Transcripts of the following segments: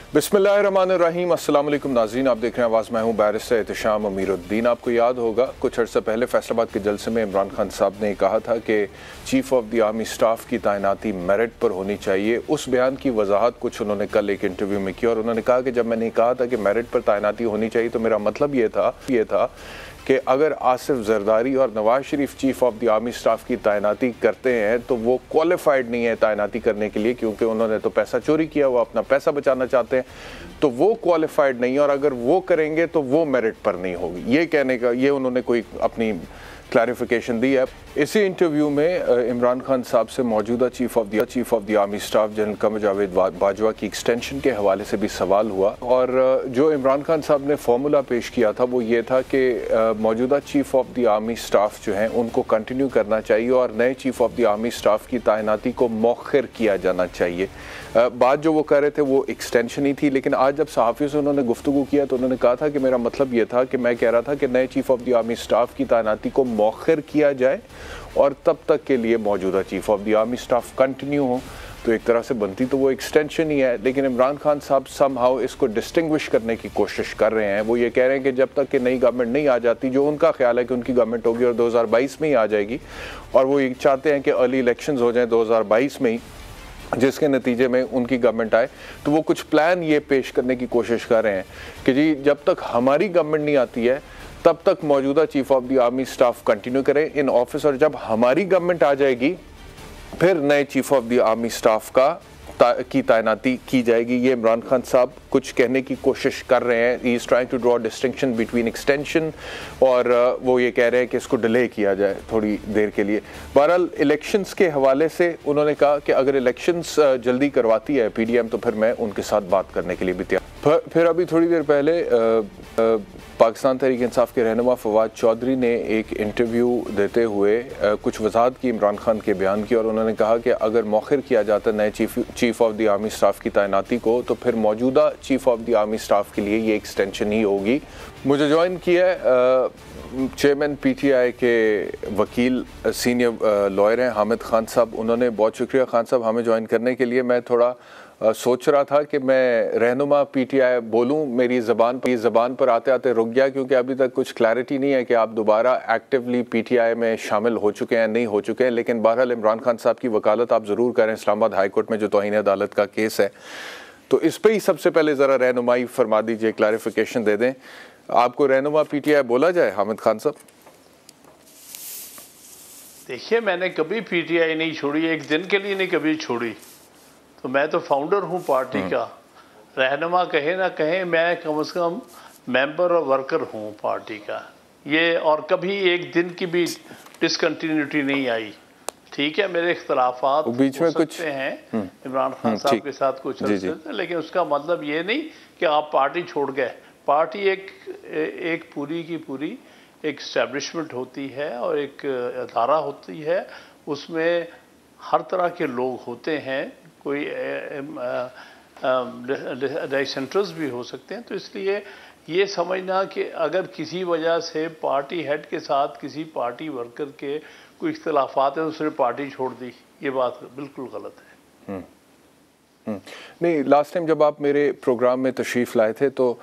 बिस्मिल्लाहिर्रहमानिर्रहीम। अस्सलाम वालेकुम नाज़रीन, आप देख रहे हैं आवाज़। मैं हूँ बैरिस्टर एहतशाम अमीरुद्दीन। आपको याद होगा कुछ अर्सा पहले फैसलाबाद के जलसे में इमरान खान साहब ने कहा था कि chief of the army staff की तैनाती मेरिट पर होनी चाहिए। उस बयान की वजाहत कुछ उन्होंने कल एक इंटरव्यू में की और उन्होंने कहा कि जब मैंने कहा था कि मेरिट पर तैनाती होनी चाहिए तो मेरा मतलब ये था कि अगर आसिफ जरदारी और Nawaz Sharif chief of the army staff की तैनाती करते हैं तो वो क्वालिफाइड नहीं है तैनाती करने के लिए, क्योंकि उन्होंने तो पैसा चोरी किया, वो अपना पैसा बचाना चाहते हैं, तो वो क्वालिफाइड नहीं है और अगर वो करेंगे तो वो मेरिट पर नहीं होगी। ये कहने का ये उन्होंने कोई अपनी क्लैरिफिकेशन दी है। इसी इंटरव्यू में इमरान खान साहब से मौजूदा chief of the army staff general Qamar Javed Bajwa की एक्सटेंशन के हवाले से भी सवाल हुआ और जो इमरान खान साहब ने फार्मूला पेश किया था वो ये था कि मौजूदा chief of the army staff जो हैं उनको कंटिन्यू करना चाहिए और नए chief of the army staff की तैनाती को मौखर किया जाना चाहिए। बात जो वो कह रहे थे वो एक्सटेंशन ही थी, लेकिन आज जब सहाफ़ियों से उन्होंने गुफ्तगू किया तो उन्होंने कहा था कि मेरा मतलब ये था कि मैं कह रहा था कि नए chief of the army staff की तैनाती को मौखर किया जाए और तब तक के लिए मौजूदा chief of the army staff continue हो। तो एक तरह से बनती तो वो एक्सटेंशन ही है, लेकिन इमरान खान साहब समहाउ इसको डिस्टिंग्विश करने की कोशिश कर रहे हैं। वो ये कह रहे हैं कि जब तक कि नई गवर्नमेंट नहीं आ जाती, जो उनका ख्याल है कि उनकी गवर्नमेंट होगी और 2022 में ही आ जाएगी, और वो ये चाहते हैं कि अर्ली इलेक्शंस हो जाएं 2022 में ही, जिसके नतीजे में उनकी गवर्नमेंट आए, तो वो कुछ प्लान ये पेश करने की कोशिश कर रहे हैं कि जी जब तक हमारी गवर्नमेंट नहीं आती है तब तक मौजूदा chief of the army staff continue करें इन ऑफिस, और जब हमारी गवर्नमेंट आ जाएगी फिर नए chief of the army staff की तैनाती की जाएगी। ये इमरान खान साहब कुछ कहने की कोशिश कर रहे हैं। He is trying to draw distinction between extension और वो ये कह रहे हैं कि इसको डिले किया जाए थोड़ी देर के लिए। बहरहाल इलेक्शंस के हवाले से उन्होंने कहा कि अगर इलेक्शंस जल्दी करवाती है PDM तो फिर मैं उनके साथ बात करने के लिए भी तैयार। फिर अभी थोड़ी देर पहले पाकिस्तान तहरीक इंसाफ के रहनुमा फवाद चौधरी ने एक इंटरव्यू देते हुए कुछ वजाहत की इमरान खान के बयान की और उन्होंने कहा कि अगर मौखिर किया जाता नए chief of the army staff की तैनाती को तो फिर मौजूदा chief of the army staff के लिए ये एक्सटेंशन ही होगी। मुझे ज्वाइन किया है चेयरमैन PTI के वकील सीनियर लॉयर हैं हामिद खान साहब। उन्होंने बहुत शुक्रिया खान साहब हमें ज्वाइन करने के लिए। मैं थोड़ा सोच रहा था कि मैं रहनुमा PTI बोलूं, मेरी ज़बान पर आते आते रुक गया, क्योंकि अभी तक कुछ क्लैरिटी नहीं है कि आप दोबारा एक्टिवली PTI में शामिल हो चुके हैं नहीं हो चुके हैं। लेकिन बहरहाल इमरान खान साहब की वकालत आप ज़रूर करें इस्लामाबाद हाई कोर्ट में जो तौहीन अदालत का केस है, तो इस पर ही सबसे पहले ज़रा रहनुमाई फरमा दीजिए, क्लैरिफिकेशन दे दें। आपको रहनुमा PTI बोला जाए हामिद खान साहब? देखिए, मैंने कभी PTI नहीं छोड़ी, एक दिन के लिए नहीं कभी छोड़ी। तो मैं तो फाउंडर हूँ पार्टी का। रहनुमा कहे ना कहे, मैं कम से कम मेंबर और वर्कर हूँ पार्टी का। ये और कभी एक दिन की भी डिसकंटिन्यूटी नहीं आई। ठीक है, मेरे इख्तलाफात बीच में कुछ हैं इमरान खान साहब के साथ कुछ, लेकिन उसका मतलब ये नहीं कि आप पार्टी छोड़ गए। पार्टी एक पूरी की पूरी एक एस्टेब्लिशमेंट होती है और एक अदारा होती है, उसमें हर तरह के लोग होते हैं, कोई डिसेंट्रेस्ट भी हो सकते हैं। तो इसलिए ये समझना कि अगर किसी वजह से पार्टी हेड के साथ किसी पार्टी वर्कर के कोई इख्तलाफात है तो उसने पार्टी छोड़ दी, ये बात बिल्कुल गलत है। नहीं, लास्ट टाइम जब आप मेरे प्रोग्राम में तशरीफ़ लाए थे तो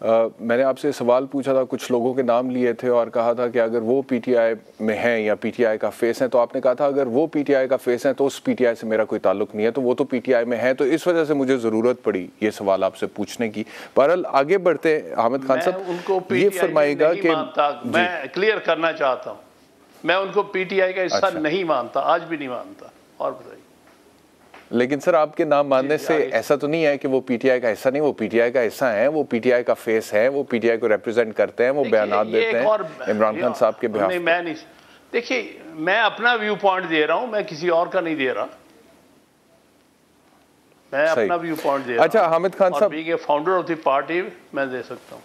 मैंने आपसे सवाल पूछा था, कुछ लोगों के नाम लिए थे और कहा था कि अगर वो PTI में हैं या PTI का फेस है, तो आपने कहा था अगर वो PTI का फेस है तो उस PTI से मेरा कोई ताल्लुक नहीं है, तो वो तो PTI में है। तो इस वजह से मुझे ज़रूरत पड़ी ये सवाल आपसे पूछने की। बहरहाल आगे बढ़ते हामिद खान साहब, उनको ये फरमाएगा कि मैं क्लियर करना चाहता हूँ, मैं उनको PTI का हिस्सा नहीं मानता, आज भी नहीं मानता। और बताइए। लेकिन सर आपके नाम मानने से ऐसा तो नहीं है कि वो PTI का हिस्सा नहीं, वो PTI का हिस्सा है, वो PTI का फेस है, वो PTI को रिप्रेजेंट करते हैं, वो बयानात देते हैं इमरान खान साहब के बिहाफ। मैं नहीं, देखिए मैं अपना व्यू पॉइंट दे रहा हूं, मैं किसी और का नहीं दे रहा, मैं अपना व्यू पॉइंट दे रहा हूं। अच्छा हामिद खान साहब, being a founder of the party मैं दे सकता हूं।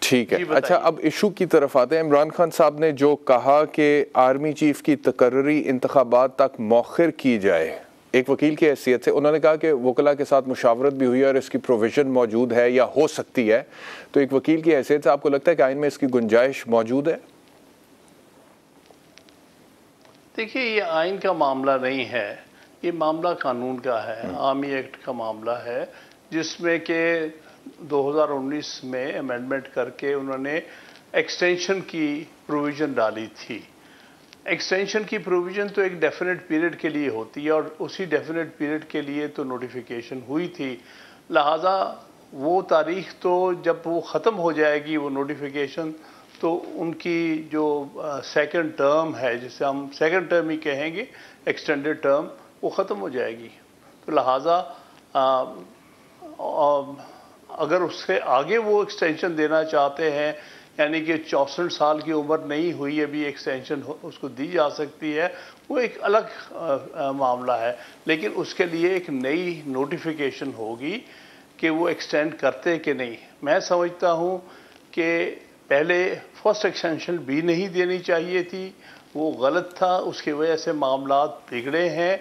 ठीक है। अच्छा, अब इशू की तरफ आते हैं। इमरान खान साहब ने जो कहा कि आर्मी चीफ की तकर्री इंतखाबात तक मौखिर की जाए, एक वकील की हैसियत से उन्होंने कहा कि वकला के साथ मुशावरत भी हुई और इसकी प्रोविजन मौजूद है या हो सकती है, तो एक वकील की हैसियत से आपको लगता है कि आइन में इसकी गुंजाइश मौजूद है? देखिए, ये आइन का मामला नहीं है। ये मामला कानून का है, आर्मी एक्ट का मामला है, जिसमें कि 2019 में अमेंडमेंट करके उन्होंने एक्सटेंशन की प्रोविज़न डाली थी। एक्सटेंशन की प्रोविज़न तो एक डेफिनेट पीरियड के लिए होती है और उसी डेफिनेट पीरियड के लिए तो नोटिफिकेशन हुई थी, लिहाजा वो तारीख तो जब वो ख़त्म हो जाएगी वो नोटिफिकेशन, तो उनकी जो सेकंड टर्म है, जिसे हम सेकंड टर्म ही कहेंगे, एक्सटेंडेड टर्म, वो ख़त्म हो जाएगी। तो लिहाजा अगर उससे आगे वो एक्सटेंशन देना चाहते हैं, यानी कि 64 साल की उम्र नहीं हुई अभी एक्सटेंशन उसको दी जा सकती है, वो एक अलग मामला है, लेकिन उसके लिए एक नई नोटिफिकेशन होगी कि वो एक्सटेंड करते कि नहीं। मैं समझता हूँ कि पहले फर्स्ट एक्सटेंशन भी नहीं देनी चाहिए थी, वो गलत था, उसकी वजह से मामला बिगड़े हैं।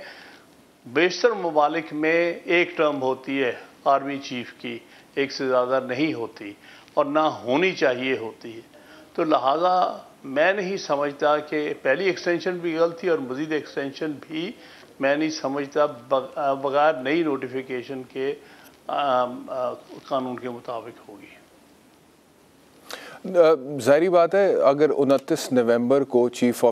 बेशतर ममालिक में एक टर्म होती है आर्मी चीफ की, एक से ज़्यादा नहीं होती और ना होनी चाहिए होती है। तो लिहाजा मैं नहीं समझता कि पहली एक्सटेंशन भी गलत थी और मज़ीद एक्सटेंशन भी मैं नहीं समझता बगैर नई नोटिफिकेशन के कानून के मुताबिक होगी। ज़ाहिरी बात है, अगर 29 नवंबर को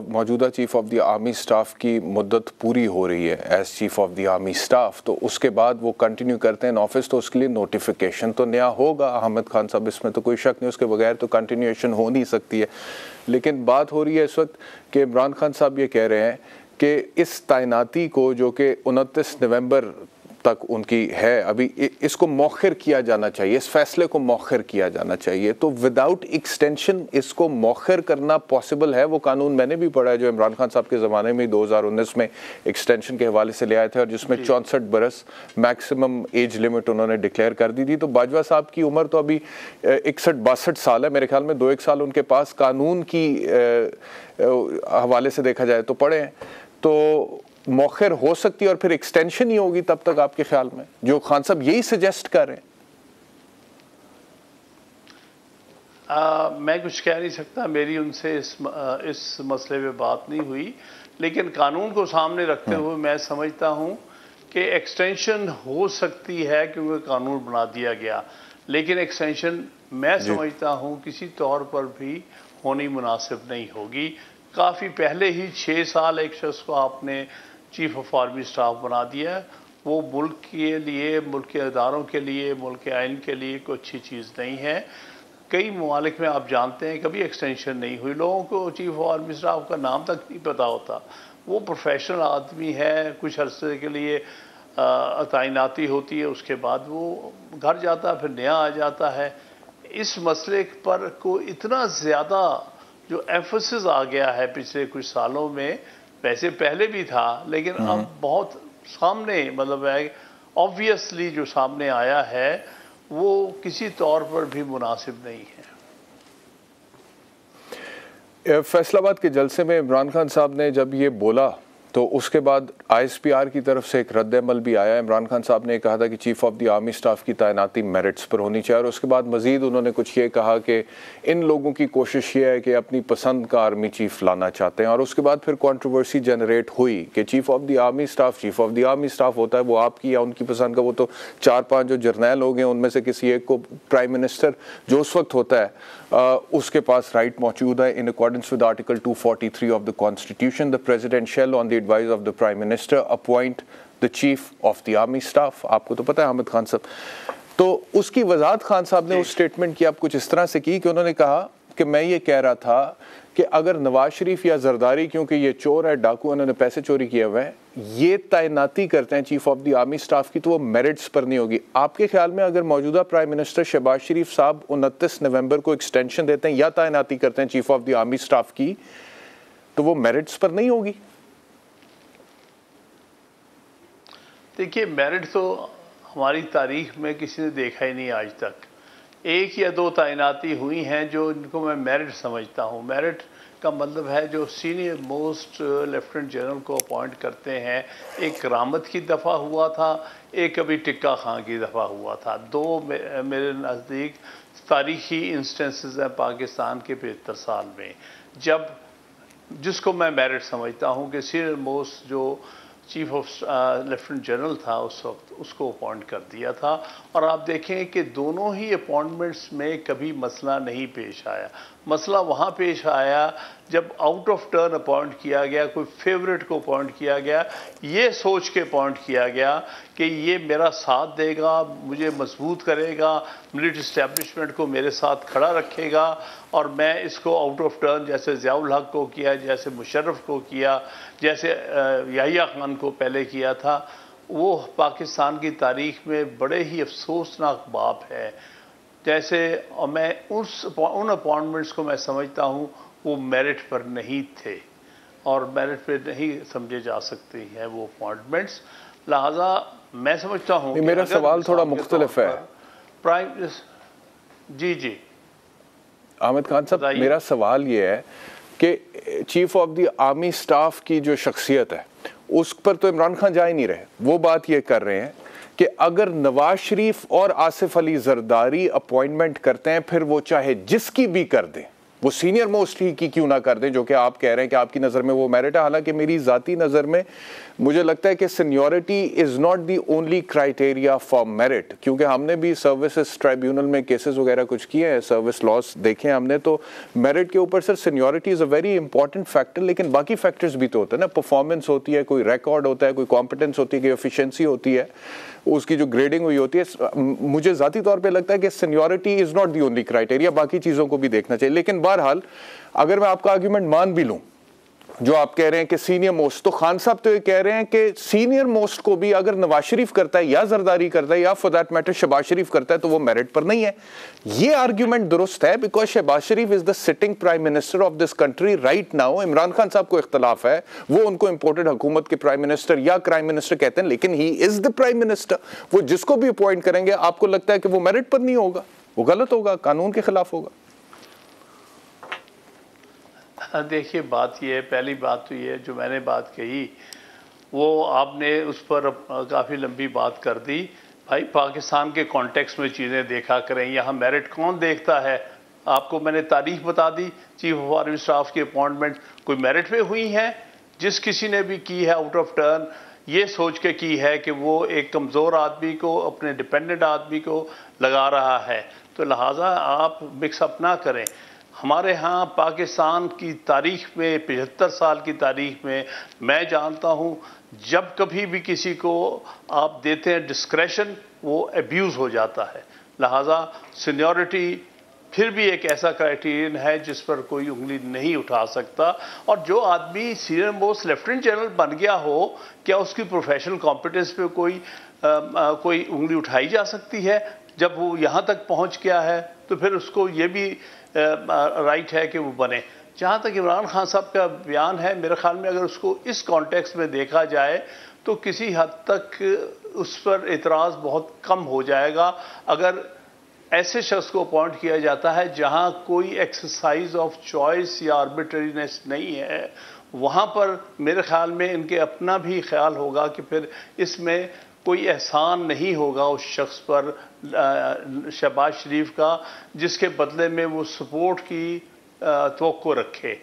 मौजूदा chief of the army staff की मुद्दत पूरी हो रही है as chief of the army staff, तो उसके बाद वो कंटिन्यू करते हैं इन ऑफिस, तो उसके लिए नोटिफिकेशन तो नया होगा अहमद खान साहब, इसमें तो कोई शक नहीं, उसके बगैर तो कंटिन्यूएशन हो नहीं सकती है। लेकिन बात हो रही है इस वक्त कि इमरान खान साहब ये कह रहे हैं कि इस तैनाती को जो कि 29 नवंबर तक उनकी है, अभी इसको मौखिर किया जाना चाहिए, इस फैसले को मौखिर किया जाना चाहिए। तो विदाउट एक्सटेंशन इसको मौखिर करना पॉसिबल है? वो कानून मैंने भी पढ़ा है जो इमरान खान साहब के ज़माने में 2019 में एक्सटेंशन के हवाले से ले आए थे और जिसमें 64 बरस मैक्सिमम एज लिमिट उन्होंने डिक्लेयर कर दी थी। तो बाजवा साहब की उम्र तो अभी 61-62 साल है, मेरे ख्याल में 2-1 साल उनके पास कानून की हवाले से देखा जाए तो पड़े हैं। तो मौखिर हो सकती है और फिर एक्सटेंशन ही होगी तब तक, आपके ख्याल में, जो खान साहब यही सजेस्ट कर रहे हैं? मैं कुछ कह नहीं सकता, मेरी उनसे इस मसले पे बात नहीं हुई, लेकिन कानून को सामने रखते हुए मैं समझता हूं कि एक्सटेंशन हो सकती है क्योंकि कानून बना दिया गया, लेकिन एक्सटेंशन मैं समझता हूं किसी तौर पर भी होनी मुनासिब नहीं होगी। काफ़ी पहले ही 6 साल एक शख्स को आपने चीफ ऑफ आर्मी स्टाफ बना दिया, वो मुल्क के लिए, मुल्क के इदारों के लिए, मुल्क के आइन के लिए कोई अच्छी चीज़ नहीं है। कई ममालिक में आप जानते हैं कभी एक्सटेंशन नहीं हुई, लोगों को चीफ ऑफ आर्मी स्टाफ का नाम तक नहीं पता होता। वो प्रोफेशनल आदमी है, कुछ अरसे के लिए तैनाती होती है, उसके बाद वो घर जाता है, फिर नया आ जाता है। इस मसले पर को इतना ज़्यादा जो एम्फसिस आ गया है पिछले कुछ सालों में, वैसे पहले भी था लेकिन अब बहुत सामने, मतलब है ऑब्वियसली जो सामने आया है वो किसी तौर पर भी मुनासिब नहीं है। फैसलाबाद के जलसे में इमरान खान साहब ने जब ये बोला तो उसके बाद ISPR की तरफ से एक रद्द-ए-अमल भी आया। इमरान खान साहब ने कहा था कि chief of the army staff की तैनाती मेरिट्स पर होनी चाहिए और उसके बाद मज़ीद उन्होंने कुछ ये कहा कि इन लोगों की कोशिश ये है कि अपनी पसंद का आर्मी चीफ लाना चाहते हैं। और उसके बाद फिर कंट्रोवर्सी जनरेट हुई कि chief of the army staff होता है वो आपकी या उनकी पसंद का, वो तो 4-5 जो जर्नैल हो गए उनमें से किसी एक को प्राइम मिनिस्टर जो उस वक्त होता है उसके पास राइट मौजूद है। In accordance with article 243 of the constitution, the president shall on the advice of the prime minister appoint the chief of the army staff. आपको तो पता है अहमद खान साहब, तो उसकी वजाहत खान साहब ने उस स्टेटमेंट की आप कुछ इस तरह से की कि उन्होंने कहा कि मैं ये कह रहा था कि अगर नवाज शरीफ या जरदारी, क्योंकि ये चोर है, डाकू, उन्होंने पैसे चोरी किए हुए हैं, ये तैनाती करते हैं chief of the army staff की, तो वो मेरिट्स पर नहीं होगी। आपके ख्याल में अगर मौजूदा प्राइम मिनिस्टर शहबाज शरीफ साहब 29 नवंबर को एक्सटेंशन देते हैं या तैनाती करते हैं chief of the army staff की, तो वो मेरिट्स पर नहीं होगी? देखिए, मेरिट तो हमारी तारीख में किसी ने देखा ही नहीं आज तक। एक या दो तैनाती हुई हैं जो इनको मैं मेरिट समझता हूँ। मेरिट का मतलब है जो सीनियर मोस्ट लेफ्टिनेंट जनरल को अपॉइंट करते हैं। एक करामत की दफ़ा हुआ था, एक अभी टिक्का खां की दफ़ा हुआ था। दो मेरे नज़दीक तारीखी इंस्टेंसेस हैं पाकिस्तान के 75 साल में, जब जिसको मैं मेरिट समझता हूँ कि सीनियर मोस्ट जो चीफ ऑफ लेफ्टिनेंट जनरल था उस वक्त, उसको अपॉइंट कर दिया था। और आप देखें कि दोनों ही अपॉइंटमेंट्स में कभी मसला नहीं पेश आया। मसला वहाँ पेश आया जब आउट ऑफ टर्न अपॉइंट किया गया, कोई फेवरेट को अपॉइंट किया गया, ये सोच के अपॉइंट किया गया कि ये मेरा साथ देगा, मुझे मजबूत करेगा, मिलिट्री इस्टेब्लिशमेंट को मेरे साथ खड़ा रखेगा, और मैं इसको आउट ऑफ टर्न जैसे ज़ियाउल हक को किया, जैसे मुशर्रफ को किया, जैसे याहिया खान को पहले किया था। वो पाकिस्तान की तारीख में बड़े ही अफसोसनाक बाब है। जैसे मैं उन अपॉइंटमेंट्स को मैं समझता हूँ वो मेरिट पर नहीं थे और मेरिट पे नहीं समझे जा सकते हैं वो अपॉइंटमेंट्स। लिहाजा मैं समझता हूँ मेरा सवाल थोड़ा मुख्तलिफ है प्राइम। जी अहमद खान साहब, मेरा सवाल ये है कि chief of the army staff की जो शख्सियत है उस पर तो इमरान खान जा ही नहीं रहे। वो बात ये कर रहे हैं कि अगर नवाज शरीफ और आसिफ अली जरदारी अपॉइंटमेंट करते हैं, फिर वो चाहे जिसकी भी कर दें, वो सीनियर मोस्ट ही की क्यों ना कर दें, जो कि आप कह रहे हैं कि आपकी नज़र में वो मेरिट है। हालांकि मेरी ज़ाती नज़र में मुझे लगता है कि seniority is not the only criteria for merit, क्योंकि हमने भी सर्विसेज ट्राइब्यूनल में केसेस वगैरह कुछ किए हैं, सर्विस लॉस देखे हैं हमने, तो मेरिट के ऊपर sir seniority is a very important factor, लेकिन बाकी फैक्टर्स भी तो होते हैं ना, परफॉर्मेंस होती है, कोई रिकॉर्ड होता है, कोई कॉम्पिटेंस होती है, कोई एफिशिएंसी होती है, उसकी जो ग्रेडिंग हुई होती है। मुझे ज़ाती तौर पे लगता है कि seniority is not the only criteria, बाकी चीज़ों को भी देखना चाहिए। लेकिन बहरहाल अगर मैं आपका आर्ग्यूमेंट मान भी लूँ, जो आप कह रहे हैं कि सीनियर मोस्ट, तो खान साहब तो ये कह रहे हैं कि सीनियर मोस्ट को भी अगर नवाज शरीफ करता है या जरदारी करता है या फॉर दैट मैटर शहबाज शरीफ करता है तो वो मेरिट पर नहीं है। ये आर्ग्यूमेंट दुरुस्त है because Shehbaz Sharif is the sitting prime minister of this country right now. Imran Khan साहब को इख्तलाफ है, वो उनको इंपोर्टेड हुकूमत के प्राइम मिनिस्टर या प्राइम मिनिस्टर कहते हैं, लेकिन he is the prime minister. वो जिसको भी अपॉइंट करेंगे आपको लगता है कि वो मेरिट पर नहीं होगा, वो गलत होगा, कानून के खिलाफ होगा? देखिए बात यह है, पहली बात तो ये जो मैंने बात कही वो आपने उस पर काफ़ी लंबी बात कर दी। भाई पाकिस्तान के कॉन्टेक्स्ट में चीज़ें देखा करें, यहाँ मेरिट कौन देखता है? आपको मैंने तारीख बता दी, चीफ ऑफ आर्मी स्टाफ की अपॉइंटमेंट कोई मेरिट पे हुई है? जिस किसी ने भी की है आउट ऑफ टर्न ये सोच के की है कि वो एक कमज़ोर आदमी को, अपने डिपेंडेंट आदमी को लगा रहा है, तो लिहाजा आप मिक्सअप ना करें। हमारे यहाँ पाकिस्तान की तारीख में 75 साल की तारीख में मैं जानता हूँ जब कभी भी किसी को आप देते हैं डिस्क्रेशन वो एब्यूज़ हो जाता है। लिहाजा सीनियरिटी फिर भी एक ऐसा क्राइटेरियन है जिस पर कोई उंगली नहीं उठा सकता। और जो आदमी सीनियर मोस्ट लेफ्टिनेंट जनरल बन गया हो, क्या उसकी प्रोफेशनल कॉम्पिटेंस पे कोई उंगली उठाई जा सकती है? जब वो यहाँ तक पहुँच गया है तो फिर उसको ये भी राइट है कि वो बने। जहाँ तक इमरान खान साहब का बयान है, मेरे ख्याल में अगर उसको इस कॉन्टेक्स्ट में देखा जाए तो किसी हद तक उस पर एतराज़ बहुत कम हो जाएगा। अगर ऐसे शख्स को अपॉइंट किया जाता है जहाँ कोई एक्सरसाइज ऑफ चॉइस या आर्बिट्रेरीनेस नहीं है, वहाँ पर मेरे ख्याल में इनके अपना भी ख्याल होगा कि फिर इसमें कोई एहसान नहीं होगा उस शख्स पर शहबाज शरीफ का जिसके बदले में वो सपोर्ट की तवक्को रखे।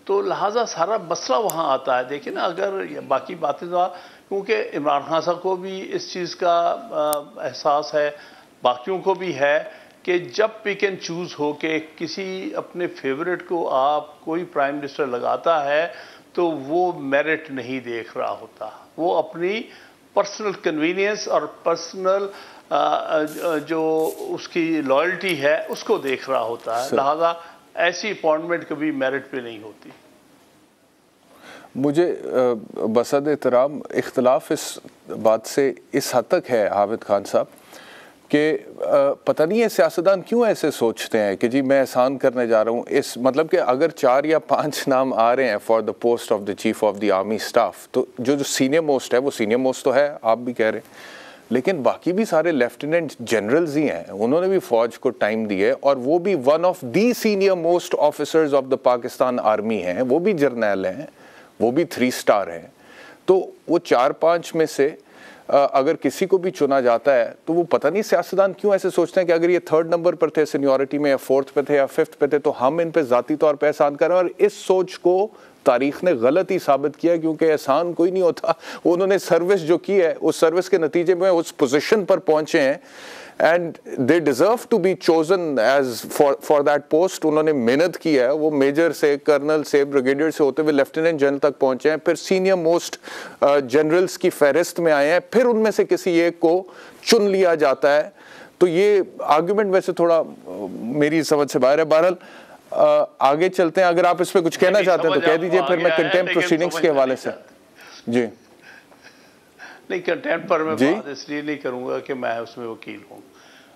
तो लिहाजा सारा मसला वहाँ आता है। देखिए ना, अगर बाकी बातें तो क्योंकि इमरान खान साहब को भी इस चीज़ का एहसास है, बाकियों को भी है कि जब पिक एंड चूज़ हो के किसी अपने फेवरेट को आप कोई प्राइम मिनिस्टर लगाता है तो वो मेरिट नहीं देख रहा होता, वो अपनी पर्सनल कन्वीनियंस और पर्सनल जो उसकी लॉयल्टी है उसको देख रहा होता है। लिहाजा ऐसी अपॉइंटमेंट कभी मेरिट पे नहीं होती। मुझे बसद एहतराम इख्तलाफ इस बात से इस हद तक है हामिद खान साहब कि पता नहीं है सियासतदान क्यों ऐसे सोचते हैं कि जी मैं एहसान करने जा रहा हूँ। इस मतलब कि अगर 4 या 5 नाम आ रहे हैं for the post of the chief of the army staff, तो जो सीनियर मोस्ट है वो सीनियर मोस्ट तो है, आप भी कह रहे हैं, लेकिन बाकी भी सारे लेफ्टिनेंट जनरल्स ही हैं, उन्होंने भी फौज को टाइम दिए और वो भी one of the senior most officers of the Pakistan army हैं, वो भी जर्नैल हैं, वो भी 3 स्टार हैं। तो वो 4-5 में से अगर किसी को भी चुना जाता है तो वो पता नहीं सियासतदान क्यों ऐसे सोचते हैं कि अगर ये 3rd नंबर पर थे सीनियरिटी में या 4th पे थे या 5th पे थे तो हम इन पे ज़ाती तौर पे एहसान करें। और इस सोच को तारीख ने गलत ही साबित किया, क्योंकि एहसान कोई नहीं होता। उन्होंने सर्विस जो की है उस सर्विस के नतीजे में उस पोजीशन पर पहुंचे हैं and they deserve to be chosen as for that post. उन्होंने मेहनत की है, वो मेजर से, कर्नल से, ब्रिगेडियर से होते हुए लेफ्टिनेंट जनरल तक पहुंचे हैं, फिर सीनियर मोस्ट जनरल्स की फहरिस्त में आए हैं, फिर उनमें से किसी एक को चुन लिया जाता है। तो ये आर्ग्यूमेंट वैसे थोड़ा मेरी समझ से बाहर है। बहरहाल आगे चलते हैं, अगर आप इस पे कुछ कहना चाहते हैं तो कह दीजिए, फिर मैं कंटेम्प्ट प्रोसीडिंग्स के हवाले से। जी नहीं, कंटेम्प्ट पर मैं बात इसलिए नहीं करूंगा कि मैं उसमें वकील हूँ।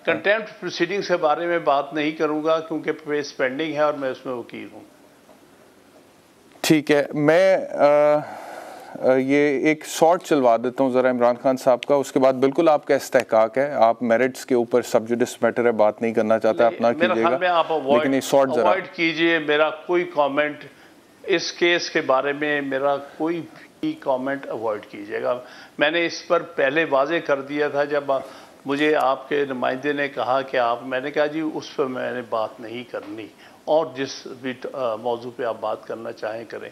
कंटेम्प्ट प्रोसीडिंग्स के बारे में बात नहीं करूंगा क्योंकि केस पेंडिंग है और मैं उसमें वकील हूँ। ठीक है, मैं ये एक शॉर्ट चलवा देता हूँ ज़रा इमरान खान साहब का, उसके बाद बिल्कुल आपका इस्तेहकाक है, आप मेरिट्स के ऊपर सब्जुडिस मैटर है, बात नहीं करना चाहते अपना कीजिएगा, आप लेकिन ये शॉर्ट ज़रा अवॉइड कीजिए। मेरा कोई कमेंट इस केस के बारे में, मेरा कोई भी कमेंट अवॉइड कीजिएगा। मैंने इस पर पहले वाजे कर दिया था जब मुझे आपके नुमाइंदे ने कहा कि आप, मैंने कहा जी उस पर मैंने बात नहीं करनी, और जिस भी मौजू पे आप बात करना चाहें करें।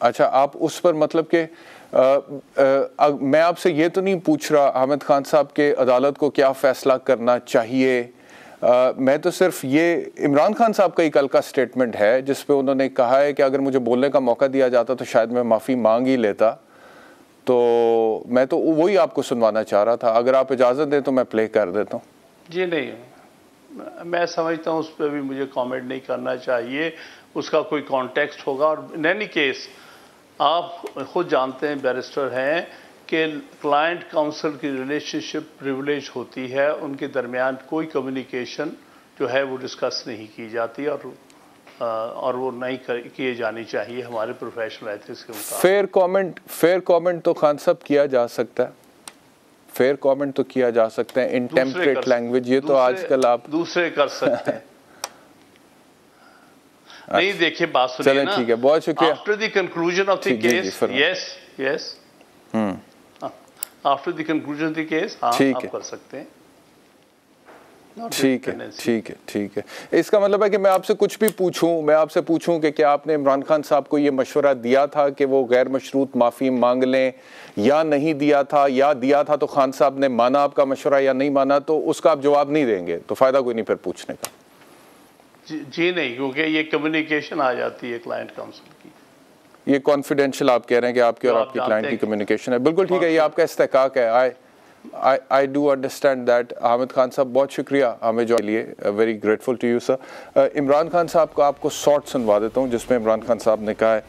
अच्छा, आप उस पर मतलब कि मैं आपसे ये तो नहीं पूछ रहा हामिद खान साहब के अदालत को क्या फ़ैसला करना चाहिए, मैं तो सिर्फ ये इमरान खान साहब का ही कल का स्टेटमेंट है जिस पे उन्होंने कहा है कि अगर मुझे बोलने का मौका दिया जाता तो शायद मैं माफ़ी मांग ही लेता। तो मैं तो वही आपको सुनवाना चाह रहा था, अगर आप इजाज़त दें तो मैं प्ले कर देता हूँ। जी नहीं, मैं समझता हूँ उस पर भी मुझे कमेंट नहीं करना चाहिए, उसका कोई कॉन्टेक्स्ट होगा। और इन एनी केस आप खुद जानते हैं, बैरिस्टर हैं, कि क्लाइंट काउंसिल की रिलेशनशिप प्रिविलेज होती है, उनके दरमियान कोई कम्युनिकेशन जो है वो डिस्कस नहीं की जाती और वो नहीं किए जानी चाहिए हमारे प्रोफेशनल एथिक्स के मुताबिक। फेयर कमेंट तो खान साहब किया जा सकता है, फेयर कमेंट तो किया जा सकता है इन टेम्परेट लैंग्वेज, ये तो आजकल आप दूसरे कर सकते हैं। नहीं देखिए, बात सुनिए ना, ठीक है, बहुत शुक्रिया। After the conclusion of the case, yes after the conclusion of the case, हाँ आप कर सकते हैं। ठीक है। इसका मतलब है कि मैं आपसे कुछ भी पूछूं कि क्या आपने इमरान खान साहब को ये मशवरा दिया था कि वो गैर मशरूत माफ़ी मांग लें या नहीं दिया था, या दिया था तो खान साहब ने माना आपका मशवरा या नहीं माना, तो उसका आप जवाब नहीं देंगे तो फ़ायदा कोई नहीं फिर पूछने का। जी नहीं, क्योंकि ये कम्युनिकेशन आ जाती है क्लाइंट काउंसिल की, ये कॉन्फिडेंशियल आप कह रहे हैं कि आपकी और आपकी क्लाइंट की कम्युनिकेशन है, बिल्कुल ठीक है, ये आपका इस्तेहकाक है। I do understand that। Hamid Khan साहब बहुत शुक्रिया हमें जो लिए, very grateful to you sir. Imran Khan साहब का आपको शॉर्ट सुनवा देता हूँ जिसमें इमरान खान साहब ने कहा है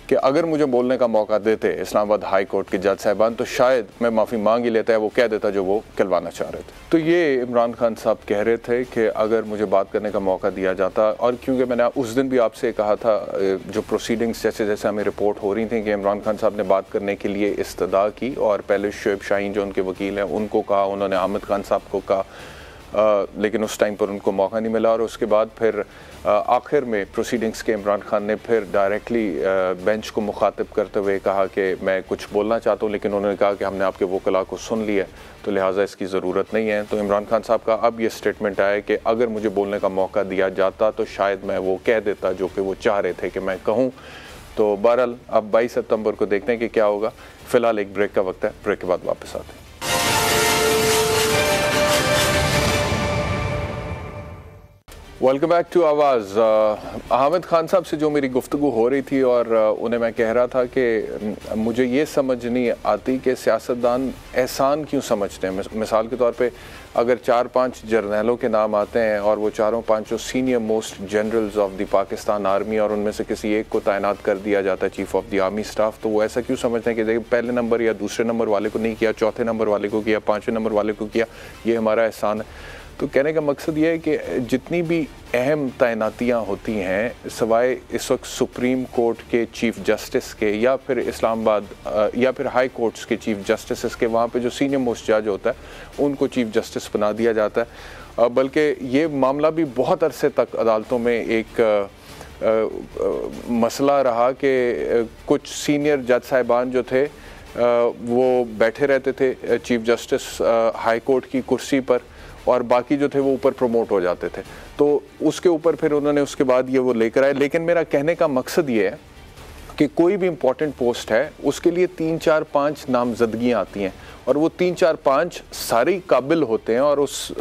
कि अगर मुझे बोलने का मौका देते इस्लामाबाद हाई कोर्ट के जज साहिबान तो शायद मैं माफ़ी मांग ही लेता है, वो कह देता जो वो कहलवाना चाह रहे थे। तो ये इमरान खान साहब कह रहे थे कि अगर मुझे बात करने का मौका दिया जाता, और क्योंकि मैंने उस दिन भी आपसे कहा था जो प्रोसीडिंग्स जैसे जैसे हमें रिपोर्ट हो रही थी कि इमरान खान साहब ने बात करने के लिए इस्तदा की, और पहले शुएब शाहीन जो उनके वकील हैं उनको कहा, उन्होंने हामिद खान साहब को कहा, लेकिन उस टाइम पर उनको मौका नहीं मिला। और उसके बाद फिर आखिर में प्रोसीडिंग्स के इमरान खान ने फिर डायरेक्टली बेंच को मुखातिब करते हुए कहा कि मैं कुछ बोलना चाहता हूँ, लेकिन उन्होंने कहा कि हमने आपके वकला को सुन लिया तो लिहाजा इसकी ज़रूरत नहीं है। तो इमरान खान साहब का अब ये स्टेटमेंट आया कि अगर मुझे बोलने का मौका दिया जाता तो शायद मैं वो कह देता जो कि वो चाह रहे थे कि मैं कहूँ। तो बहरहाल अब 22 सितंबर को देखते हैं कि क्या होगा। फ़िलहाल एक ब्रेक का वक्त है, ब्रेक के बाद वापस आते हैं। वेलकम बैक टू आवाज़। हामिद खान साहब से जो मेरी गुफ्तगू हो रही थी और उन्हें मैं कह रहा था कि मुझे ये समझ नहीं आती कि सियासतदान एहसान क्यों समझते हैं। मिसाल के तौर पे अगर 4-5 जर्नलों के नाम आते हैं और वो 4-5 जो senior most generals of the Pakistan army, और उनमें से किसी एक को तैनात कर दिया जाता है chief of the army staff, तो वो ऐसा क्यों समझते हैं कि देखिए पहले नंबर या दूसरे नंबर वाले को नहीं किया, चौथे नंबर वाले को किया, 5वें नंबर वाले को किया, ये हमारा एहसान है। तो कहने का मकसद ये है कि जितनी भी अहम तैनातियाँ होती हैं, सिवाय इस वक्त सुप्रीम कोर्ट के चीफ जस्टिस के या फिर इस्लामाबाद या फिर हाई कोर्ट्स के चीफ जस्टिस के, वहाँ पे जो सीनियर मोस्ट जज होता है उनको चीफ जस्टिस बना दिया जाता है। बल्कि ये मामला भी बहुत अरसे तक अदालतों में एक मसला रहा कि कुछ सीनियर जज साहिबान जो थे वो बैठे रहते थे चीफ जस्टिस हाई कोर्ट की कुर्सी पर, और बाकी जो थे वो ऊपर प्रमोट हो जाते थे। तो उसके ऊपर फिर उन्होंने उसके बाद ये वो लेकर आए। लेकिन मेरा कहने का मकसद ये है कि कोई भी इम्पोर्टेंट पोस्ट है उसके लिए 3, 4, 5 नामजदगियाँ आती हैं, और वो 3, 4, 5 सारे काबिल होते हैं और उस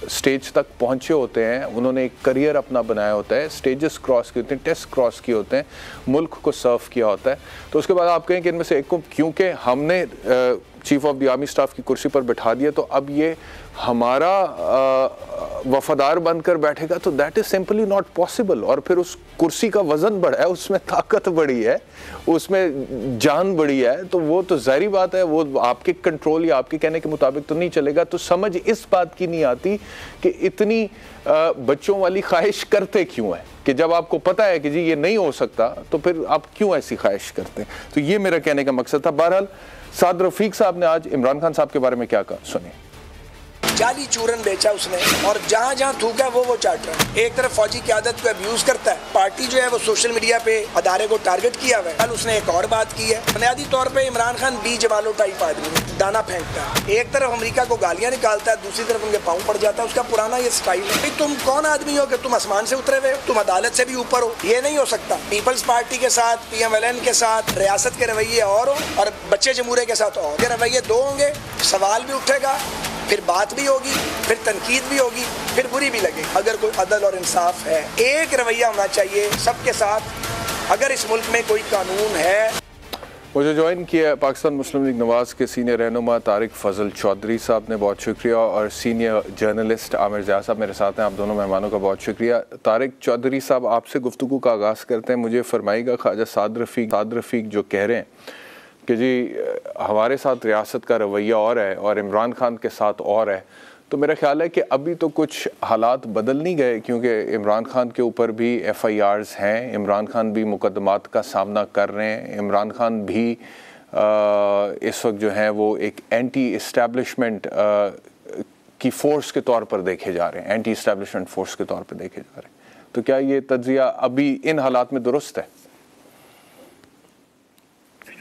स्टेज तक पहुँचे होते हैं, उन्होंने एक करियर अपना बनाया होता है, स्टेजेस क्रॉस किए होते हैं, टेस्ट क्रॉस किए होते हैं, मुल्क को सर्व किया होता है। तो उसके बाद आप कहें कि इनमें से एक को क्योंकि हमने chief of the army staff की कुर्सी पर बैठा दिया तो अब ये हमारा वफादार बनकर बैठेगा, तो that is simply not possible. और फिर उस कुर्सी का वजन बढ़ा है, उसमें ताकत बढ़ी है, उसमें जान बढ़ी है, तो वो तो जाहिर बात है वो आपके कंट्रोल या आपके कहने के मुताबिक तो नहीं चलेगा। तो समझ इस बात की नहीं आती कि इतनी बच्चों वाली ख्वाहिश करते क्यों है, कि जब आपको पता है कि जी ये नहीं हो सकता तो फिर आप क्यों ऐसी ख्वाहिश करते हैं। तो ये मेरा कहने का मकसद था। बहरहाल साद रफीक साहब ने आज इमरान खान साहब के बारे में क्या कहा, सुनिए। जाली चूरन बेचा उसने और जहाँ जहाँ थूका वो चाट रहा है। एक तरफ फौजी क़यादत को अब्यूज करता है, पार्टी जो है वो सोशल मीडिया पे अदारे को टारगेट किया हुआ है। कल उसने एक और बात की है, बुनियादी तौर पे इमरान खान बीज वालों टाइप आदमी है, दाना फेंकता है। एक तरफ अमेरिका को गालियां निकालता है, दूसरी तरफ उनके पाँव पड़ जाता है। उसका पुराना ये स्टाइल है। तुम कौन आदमी हो कि तुम आसमान से उतरे हुए हो, तुम अदालत से भी ऊपर हो? ये नहीं हो सकता। पीपल्स पार्टी के साथ, PMLN के साथ रियासत के रवैये और हो और बच्चे जमूरे के साथ और के रवैये दो होंगे। सवाल भी उठेगा, फिर बात भी होगी, फिर तनकीद भी होगी, फिर बुरी भी लगे। अगर कोई अदल और इंसाफ है, एक रवैया होना चाहिए सबके साथ। अगर इस मुल्क में कोई कानून है। मुझे ज्वाइन किया पाकिस्तान मुस्लिम लीग नवाज़ के सीनियर रहनुमा तारिक फजल चौधरी साहब ने, बहुत शुक्रिया। और सीनियर जर्नलिस्ट आमिर ज़िया साहब मेरे साथ हैं। आप दोनों मेहमानों का बहुत शुक्रिया। तारिक चौधरी साहब, आपसे गुफ्तगू का आगाज़ करते हैं। मुझे फरमाइएगा, ख्वाजा साद रफ़ीक जो कह रहे हैं कि जी हमारे साथ रियासत का रवैया और है और इमरान खान के साथ और है, तो मेरा ख्याल है कि अभी तो कुछ हालात बदल नहीं गए, क्योंकि इमरान खान के ऊपर भी FIRs हैं, इमरान खान भी मुकदमात का सामना कर रहे हैं, इमरान खान भी इस वक्त जो है वो एक एंटी इस्टेब्लिशमेंट की फ़ोर्स के तौर पर देखे जा रहे हैं, एंटी इस्टेब्लिशमेंट फ़ोर्स के तौर पर देखे जा रहे हैं। तो क्या ये तज्ज़िया अभी इन हालात में दुरुस्त है?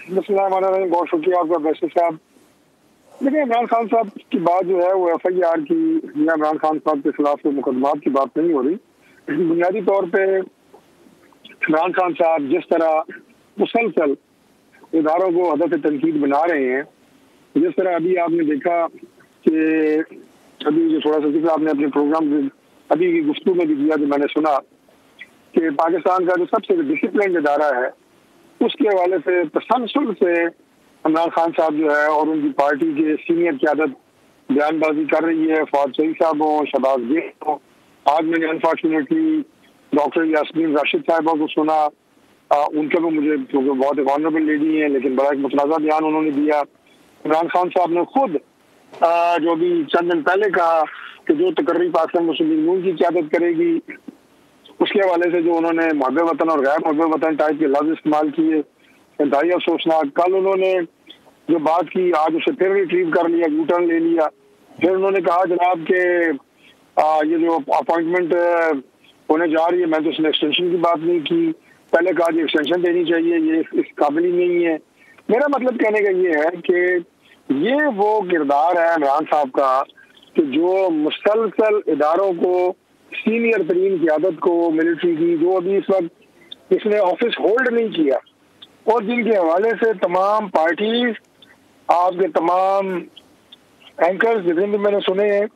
बहुत शुक्रिया आपका बैशर साहब। देखिए, इमरान खान साहब की बात जो है वो FIR की या इमरान खान साहब के खिलाफ कोई मुकदमात की बात नहीं हो रही। बुनियादी तौर पे इमरान खान साहब जिस तरह मुसलसल इदारों को हदफ तनकीद बना रहे हैं, जिस तरह अभी आपने देखा कि अभी जो थोड़ा सा जिक्र आपने अपने प्रोग्राम अभी की गुफ्तगू में भी दिया, जो मैंने सुना कि पाकिस्तान का जो सबसे डिसिप्लिन इदारा है उसके हवाले से तसलसल से इमरान खान साहब जो है और उनकी पार्टी के सीनियर क़यादत बयानबाजी कर रही है। फवाद सईद साहब हो, शहबाज गिल हो, आज मैंने अनफॉर्चुनेटली डॉक्टर यास्मीन राशिद साहिबा को सुना। उनके भी मुझे, क्योंकि बहुत एक ऑनरेबल लेडी हैं, लेकिन बड़ा एक मुतनाज़ा बयान उन्होंने दिया। इमरान खान साहब ने खुद जो भी चंद दिन पहले कहा कि जो तकर्री पाकिस्तान मुस्लिम लीग नून की क़यादत करेगी, उसके हवाले से जो उन्होंने मुहब्बे वतन और गैर मुहब्बे वतन टाइप के लफ्ज़ इस्तेमाल किए, इंतहाई अफसोसनाक। कल उन्होंने जो बात की, आज उसे फिर रिट्रीव कर लिया, यूटर्न ले लिया। फिर उन्होंने कहा जनाब के ये जो अपॉइंटमेंट होने जा रही है, मैं तो उसने एक्सटेंशन की बात नहीं की, पहले कहा कि एक्सटेंशन देनी चाहिए, ये इस काबिल ही नहीं है। मेरा मतलब कहने का ये है कि ये वो किरदार है इमरान साहब का कि जो मुसलसल इदारों को, सीनियर तरीन क़यादत को मिलिट्री की, जो अभी इस वक्त इसने ऑफिस होल्ड नहीं किया और जिनके हवाले से तमाम पार्टीज, आपके तमाम एंकर्स जितने भी मैंने सुने हैं,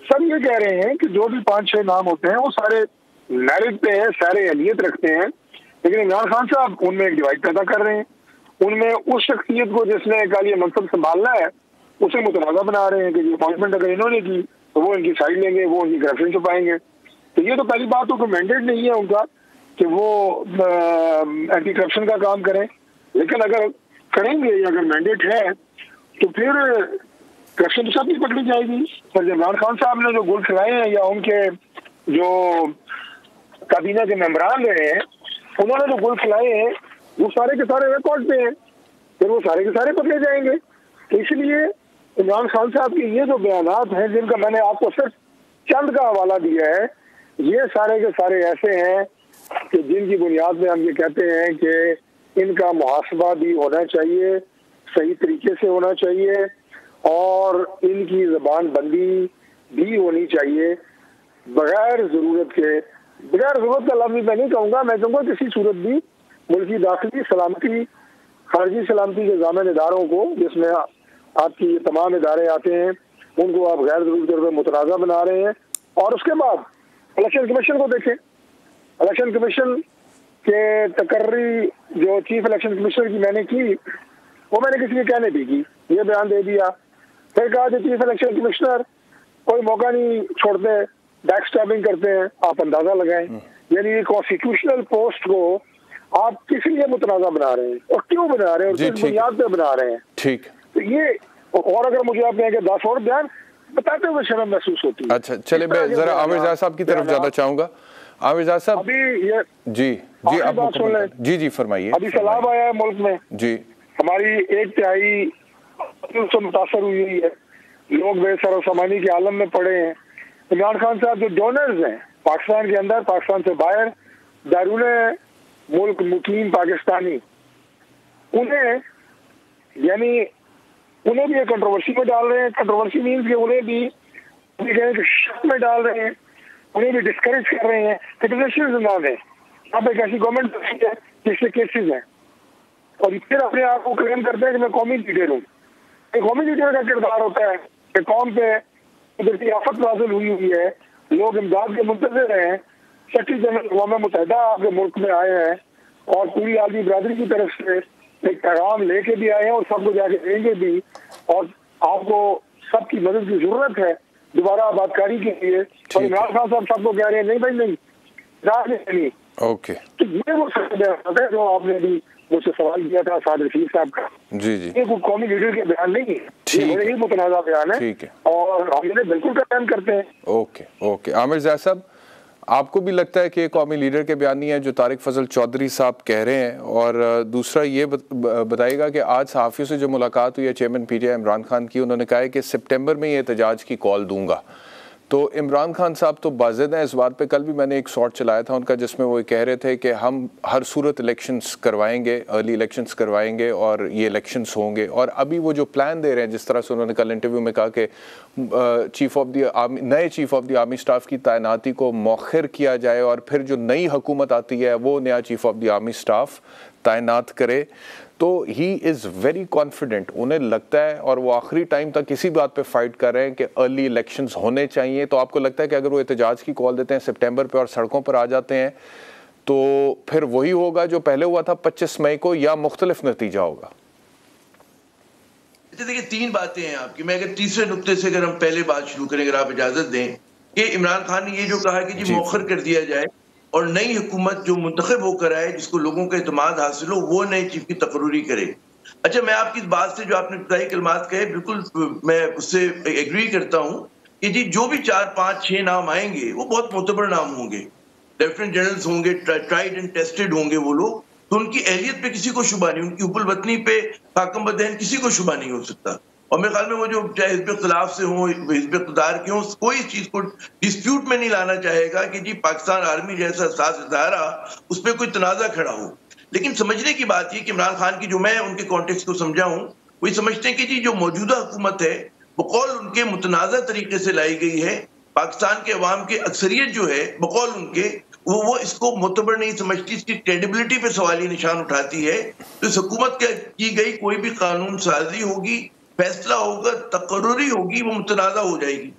सब ये कह रहे हैं कि जो भी 5-6 नाम होते हैं वो सारे मेरिट पे है, सारे अहलियत रखते हैं, लेकिन इमरान खान साहब उनमें एक डिवाइड पैदा कर रहे हैं। उनमें उस शख्सियत को जिसने कल ये मनसब संभालना है उसे मुतनाज़ा बना रहे हैं कि ये अपॉइंटमेंट अगर इन्होंने की तो वो इनकी साइड लेंगे, वो उनकी ग्रेफरेंस छुपाएंगे। तो ये तो पहली बात, तो मैंडेट नहीं है उनका कि वो एंटी करप्शन का काम करें, लेकिन अगर करेंगे या अगर मैंडेट है तो फिर करप्शन तो सब ही पकड़ी जाएगी। पर इमरान खान साहब ने जो गुल खिलाए हैं या उनके जो काबीना के मेंबरान रहे हैं उन्होंने जो गुल खिलाए हैं वो सारे के सारे रिकॉर्ड पे हैं, फिर वो सारे के सारे पकड़े जाएंगे। तो इसलिए इमरान खान साहब के ये जो बयानात हैं, जिनका मैंने आपको सिर्फ चंद का हवाला दिया है, ये सारे के सारे ऐसे हैं कि जिनकी बुनियाद में हम ये कहते हैं कि इनका मुहासबा भी होना चाहिए। सही तरीके से होना चाहिए और इनकी जबान बंदी भी होनी चाहिए बगैर जरूरत के। बगैर जरूरत का लफ्ज मैं नहीं कहूँगा, मैं कहूँगा किसी सूरत भी मुल्की दाखिली सलामती खारजी सलामती के जामिन इदारों को, जिसमें आपकी ये तमाम इदारे आते हैं, उनको आप गैर जरूरी तौर पर मुतनाज़ा बना रहे हैं। और उसके बाद इलेक्शन कमीशन को देखें, इलेक्शन कमीशन के तकर्री जो चीफ इलेक्शन कमिश्नर की मैंने की, वो मैंने किसी के कहने भी की, ये बयान दे दिया, फिर कहा कि चीफ इलेक्शन कमिश्नर कोई मौका नहीं छोड़ते, बैक स्टैबिंग करते हैं। आप अंदाजा लगाएं, यानी कॉन्स्टिट्यूशनल पोस्ट को आप किस लिए मुतनाज़ा बना रहे हैं और क्यों बना रहे हैं और किस बुनियाद पे बना रहे हैं। ठीक, तो ये, और अगर मुझे आप कहें कि 10 और बयान बताते हुए शर्म महसूस होती है। अच्छा चले, मैं जरा आमिर ज़ाद साहब की तरफ जाना चाहूंगा। आमिर ज़ाद साहब अभी ये जी आप बात सुन लें। जी फरमाइए। अभी सैलाब आया है मुल्क में जी, हमारी 1/3 से मुतासर हुई है, लोग बेसर सामानी के आलम में पड़े हैं। इमरान खान साहब जो डोनर्स हैं पाकिस्तान के अंदर, पाकिस्तान से बाहर, दारुल मुल्क मुकीम पाकिस्तानी, उन्हें यानी उन्हें भी कंट्रोवर्सी में डाल रहे हैं। कंट्रोवर्सी मीन्स कि उन्हें भी शक में डाल रहे हैं, उन्हें भी डिस्करेज कर रहे हैं कि पोजीशन ना दें। अब एक ऐसी गवर्नमेंट है जिससे केसेस हैं और फिर अपने आप को क्लेम करते हैं कि मैं कौमी लीडर हूँ। एक कौमी लीडर का किरदार होता है कि कौम पे कुदरती आफत नाज़िल हुई है, लोग इमदाद के मुंतज़िर हैं, सेक्रेटरी जनरल अक़वाम मुत्तहिदा आपके मुल्क में आए हैं और पूरी आलमी बरादरी की तरफ से एक पैगाम लेके भी आए हैं और सबको जाके देंगे भी, और आपको सबकी मदद की जरूरत है दोबारा आबादकारी के लिए। और इमरान खान साहब सबको कह रहे हैं नहीं भाई नहीं, ओके। तो ये वो बयान है जो आपने भी मुझसे सवाल किया था साद रफीक साहब का। जी ये कोई कौमी लीडर के बयान नहीं है, ये बड़े ही मुतनाज़ा बयान है। ठीक है, और हम इन्हें बिल्कुल कंडेम करते हैं। ओके। आमिर ज़ाद साहब, आपको भी लगता है कि ये कौमी लीडर के बयान नहीं है जो तारिक फजल चौधरी साहब कह रहे हैं? और दूसरा ये बताइएगा कि आज सहाफ़ियों से जो मुलाकात हुई है चेयरमैन PTI इमरान खान की, उन्होंने कहा है कि सितंबर में ये एहतजाज की कॉल दूंगा। तो इमरान खान साहब तो बाज़िद हैं इस बात पे। कल भी मैंने एक शॉट चलाया था उनका जिसमें वो कह रहे थे कि हम हर सूरत इलेक्शंस करवाएंगे, अर्ली इलेक्शंस करवाएंगे और ये इलेक्शंस होंगे। और अभी वो जो प्लान दे रहे हैं, जिस तरह से उन्होंने कल इंटरव्यू में कहा कि नए chief of the army staff की तैनाती को मौखिर किया जाए और फिर जो नई हुकूमत आती है वो नया chief of the army staff तैनात करे, तो ही इज़ वेरी कॉन्फिडेंट। उन्हें लगता है और वो आखिरी टाइम तक इसी बात पे फाइट कर रहे हैं कि अर्ली इलेक्शंस होने चाहिए। तो आपको लगता है कि अगर वो एहतजाज की कॉल देते हैं सितंबर पे और सड़कों पर आ जाते हैं तो फिर वही होगा जो पहले हुआ था 25 मई को, या मुख्तलिफ नतीजा होगा? देखिए, 3 बातें हैं आपकी। मैं अगर तीसरे नुक्ते से अगर हम पहले बात शुरू करें, अगर आप इजाजत दें, कि इमरान खान ने ये जो कहा कि जी मौखर कर दिया जाए और नई हुकूमत जो मुंतखब होकर आए, जिसको लोगों का इत्मीनान हासिल हो, वो नए चीफ की तकर्री करे। अच्छा, मैं आपकी इस बात से जो आपने बताई कलमात कहे, बिल्कुल मैं उससे एग्री करता हूँ कि जी जो भी 4, 5, 6 नाम आएंगे वो बहुत मोतबर नाम होंगे, लेफ्टिनेंट जनरल्स होंगे, ट्राइड एंड टेस्टेड होंगे वो लोग, तो उनकी अहलियत पे किसी को शुबा नहीं, उनकी हुब्बुल वतनी पे फाकम बदहन किसी को शुबा नहीं हो सकता। और मेरे ख्याल में वो जो चाहे हिज़्ब इख्तिलाफ से हो, हिज़्ब इक़्तिदार के हो, कोई इस चीज को डिस्प्यूट में नहीं लाना चाहेगा कि जी पाकिस्तान आर्मी जैसा साज इदारा उस पर कोई तनाज़ा खड़ा हो। लेकिन समझने की बात ये कि इमरान खान की, जो मैं उनके कॉन्टेक्स्ट को समझा हूँ, वो समझते हैं कि जी जो मौजूदा हुकूमत है बकौल उनके मुतनाज़ा तरीके से लाई गई है। पाकिस्तान के अवाम की अक्सरियत जो है बकौल उनके वो इसको मुतबर नहीं समझती, इसकी क्रेडिबिलिटी पे सवाली निशान उठाती है। तो इस हुकूमत की गई कोई भी कानून साजी होगी, फैसला होगा, तकर्री होगी, वो मुतनाज़ा हो जाएगी।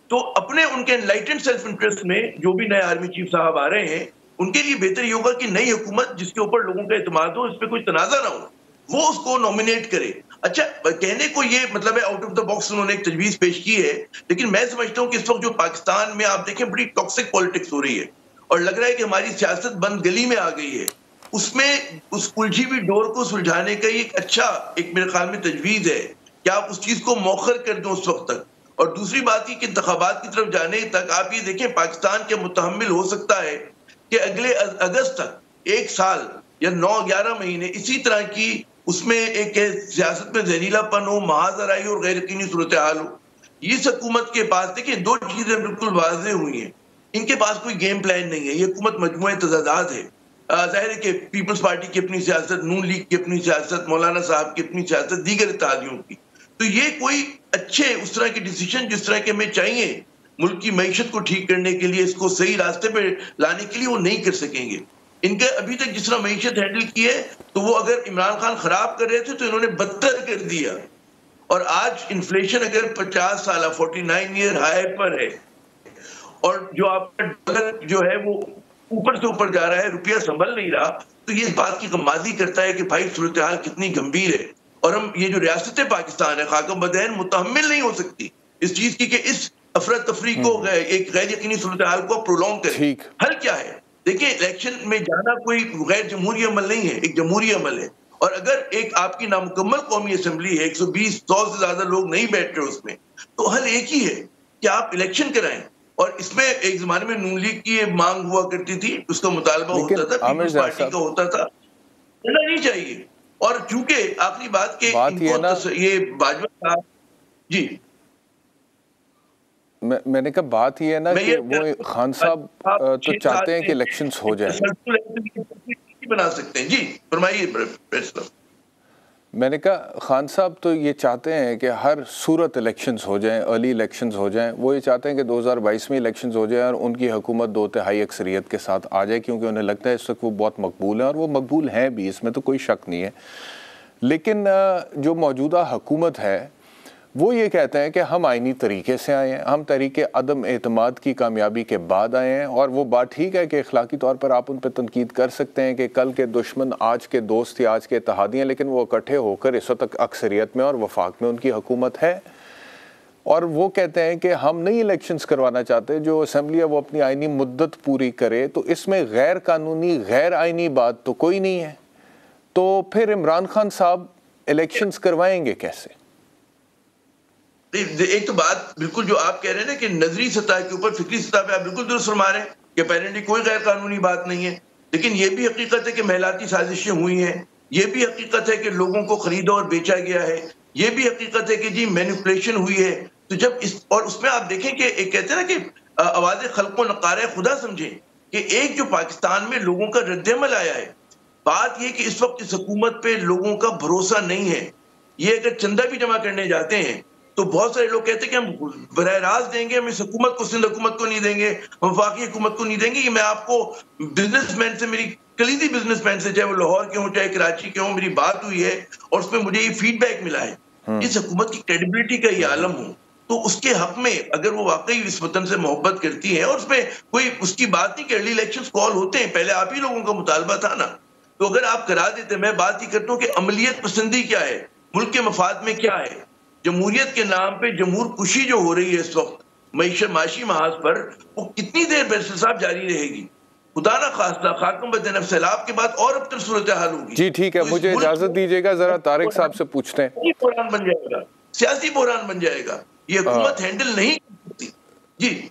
तो अपने उनके एनलाइटेंड सेल्फ इंटरेस्ट में जो भी नए आर्मी चीफ साहब आ रहे हैं, उनके लिए बेहतर ये होगा कि नई हुकूमत जिसके ऊपर लोगों का एतमाद हो, इस पर कोई तनाज़ा ना हो, वो उसको नॉमिनेट करे। अच्छा, कहने को ये मतलब है आउट ऑफ द बॉक्स उन्होंने एक तजवीज पेश की है, लेकिन मैं समझता हूँ कि इस वक्त जो पाकिस्तान में आप देखें बड़ी टॉक्सिक पॉलिटिक्स हो रही है और लग रहा है कि हमारी सियासत बंद गली में आ गई है। उसमें उस उलझी हुई डोर को सुलझाने का एक अच्छा एक मेरे ख्याल में तजवीज है कि आप उस चीज को मौखर कर दें उस वक्त तक। और दूसरी बात की इंतखाबात की तरफ जाने तक आप ये देखें पाकिस्तान के मुतहम्मिल हो सकता है कि अगले अगस्त तक 1 साल या 9-11 महीने इसी तरह की उसमें एक सियासत में जहरीलापन हो, महाजराई और गैर यकीनी सूरत हाल हो। इस हुकूमत के पास देखिए 2 चीजें बिल्कुल वाज़ेह हुई हैं, इनके पास कोई गेम प्लान नहीं है। ये हुकूमत मजमूए तजादात है, जाहिर है कि पीपल्स पार्टी की अपनी सियासत, नून लीग की अपनी सियासत, मौलाना साहब की अपनी सियासत, दीगर इत्तेहादियों की। तो ये कोई अच्छे उस तरह के डिसीजन जिस तरह के हमें चाहिए मुल्क की मईशत को ठीक करने के लिए, इसको सही रास्ते पे लाने के लिए, वो नहीं कर सकेंगे। इनके अभी तक जिस तरह मईशत हैंडल की है, तो वो अगर इमरान खान खराब कर रहे थे तो इन्होंने बदतर कर दिया। और आज इन्फ्लेशन अगर 50 साल 49 ईयर हाई पर है और जो आपका डॉलर जो है वो ऊपर से ऊपर जा रहा है, रुपया संभल नहीं रहा, तो ये इस बात की गमाजी करता है कि भाई सूरत हाल कितनी गंभीर है। और हम ये जो रियासत पाकिस्तान है खाकम बदैन मुतहम्मिल नहीं हो सकती इस चीज की कि इस अफरा तफरी को एक गैर यकीनी सूरत हाल को प्रोलॉन्ग करें। हल क्या है? देखिए, इलेक्शन में जाना कोई गैर जमहूरी अमल नहीं है, एक जमहूरी अमल है। और अगर एक आपकी नामुकम्मल कौमी असेंबली है, 120-100 से ज्यादा लोग नहीं बैठ रहे उसमें, तो हल एक ही है कि आप इलेक्शन कराएं। और इसमें एक जमाने में नून लीग की मांग हुआ करती थी, उसका मुतालबा होता था, पीपल्स पार्टी का होता था, करना नहीं चाहिए। और चूंकि आखिरी बात के ये बाजवा साहब जी, मैंने कहा बात ये है ना कि वो खान साहब तो चाहते हैं कि इलेक्शंस हो जाए, बना सकते हैं। जी फरमाइए। मैंने कहा खान साहब तो ये चाहते हैं कि हर सूरत इलेक्शंस हो जाएं, अर्ली इलेक्शंस हो जाएं। वो ये चाहते हैं कि 2022 में इलेक्शंस हो जाएं और उनकी हुकूमत 2/3 अक्सरियत के साथ आ जाए, क्योंकि उन्हें लगता है इस वक्त वो बहुत मकबूल हैं और वो मकबूल हैं भी, इसमें तो कोई शक नहीं है। लेकिन जो मौजूदा हुकूमत है वो ये कहते हैं कि हम आइनी तरीके से आए हैं, हम तरीके अदम एतमाद की कामयाबी के बाद आए हैं। और वो बात ठीक है कि अखलाकी तौर पर आप उन पर तनकीद कर सकते हैं कि कल के दुश्मन आज के दोस्त या आज के इत्तेहादी हैं, लेकिन वो इकट्ठे होकर इस वक्त अक्सरियत में और वफाक में उनकी हुकूमत है। और वो कहते हैं कि हम नई इलेक्शंस करवाना चाहते हैं, जो असम्बली है वो अपनी आइनी मुद्दत पूरी करे। तो इसमें गैर कानूनी गैर आइनी बात तो कोई नहीं है, तो फिर इमरान खान साहब इलेक्शंस करवाएंगे कैसे? एक तो बात बिल्कुल जो आप कह रहे हैं ना कि नजरी सतह के ऊपर, फिक्री सतह पे आप बिल्कुल दुरुस्त फरमा रहे हैं कि अपेरेंटली कोई गैर कानूनी बात नहीं है। लेकिन ये भी हकीकत है कि महलाती साजिशें हुई हैं, ये भी हकीकत है कि लोगों को खरीदा और बेचा गया है, ये भी हकीकत है कि जी मैनिपुलेशन हुई है। तो जब इस और उसमें आप देखें कि एक कहते हैं ना कि आवाज़ खल्को नकारे खुदा समझें कि एक जो पाकिस्तान में लोगों का रद्दमल आया है, बात यह कि इस वक्त इस हुकूमत पे लोगों का भरोसा नहीं है। ये अगर चंदा भी जमा करने जाते हैं तो बहुत सारे लोग कहते हैं कि हम बराह रास्त देंगे, हम इस हुकूमत को, सिंध हुकूमत को नहीं देंगे, हम वफाकी हुकूमत को नहीं देंगे। ये मैं आपको बिजनेसमैन से, मेरी कलीदी बिजनेसमैन से, चाहे वो लाहौर के हों चाहे कराची के हों, मेरी बात हुई है और उसमें मुझे ये फीडबैक मिला है। इस हुकूमत की क्रेडिबिलिटी का ये आलम हो तो उसके हक में अगर वो वाकई इस वतन से मोहब्बत करती है, और उसमें कोई उसकी बात नहीं कि अर्ली इलेक्शंस कॉल होते हैं, पहले आप ही लोगों का मुतालबा था ना, तो अगर आप करा देते। मैं बात ही करता हूँ कि अमलियत पसंदी क्या है, मुल्क के मफाद में क्या है। जमहूरियत के नाम पे जमहूर कुशी जो हो रही है इस वक्त माशी महाज पर, वो कितनी देर बैरिस्टर साहब जारी रहेगी? खुदा ना खास्ता खाकम बदन सैलाब के बाद और अब तक सूरत हाल होगी। जी ठीक है, मुझे इजाजत दीजिएगा, जरा तारिक साहब से पूछते हैं। बहरान बन जाएगा, सियासी बहरान बन जाएगा, ये हुकूमत हैंडल नहीं कर सकती। जी